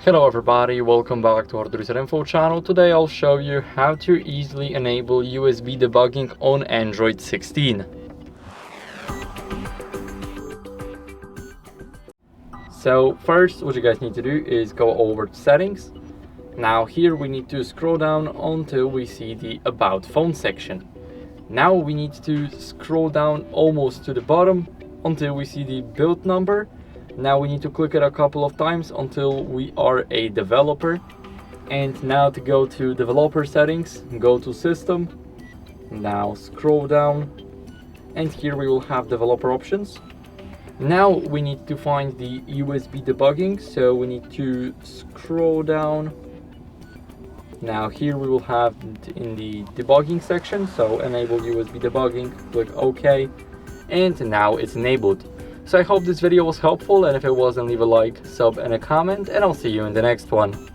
Hello everybody, welcome back to HardReset.Info channel. Today I'll show you how to easily enable USB debugging on Android 16. So first what you guys need to do is go over to settings. Now here we need to scroll down until we see the About Phone section. Now we need to scroll down almost to the bottom until we see the build number. Now we need to click it a couple of times until we are a developer. And now to go to developer settings, go to system. Now scroll down and here we will have developer options. Now we need to find the USB debugging, so we need to scroll down. Now here we will have it in the debugging section, so enable USB debugging, click OK, and now it's enabled. So I hope this video was helpful, and if it was, then leave a like, sub and a comment, and I'll see you in the next one.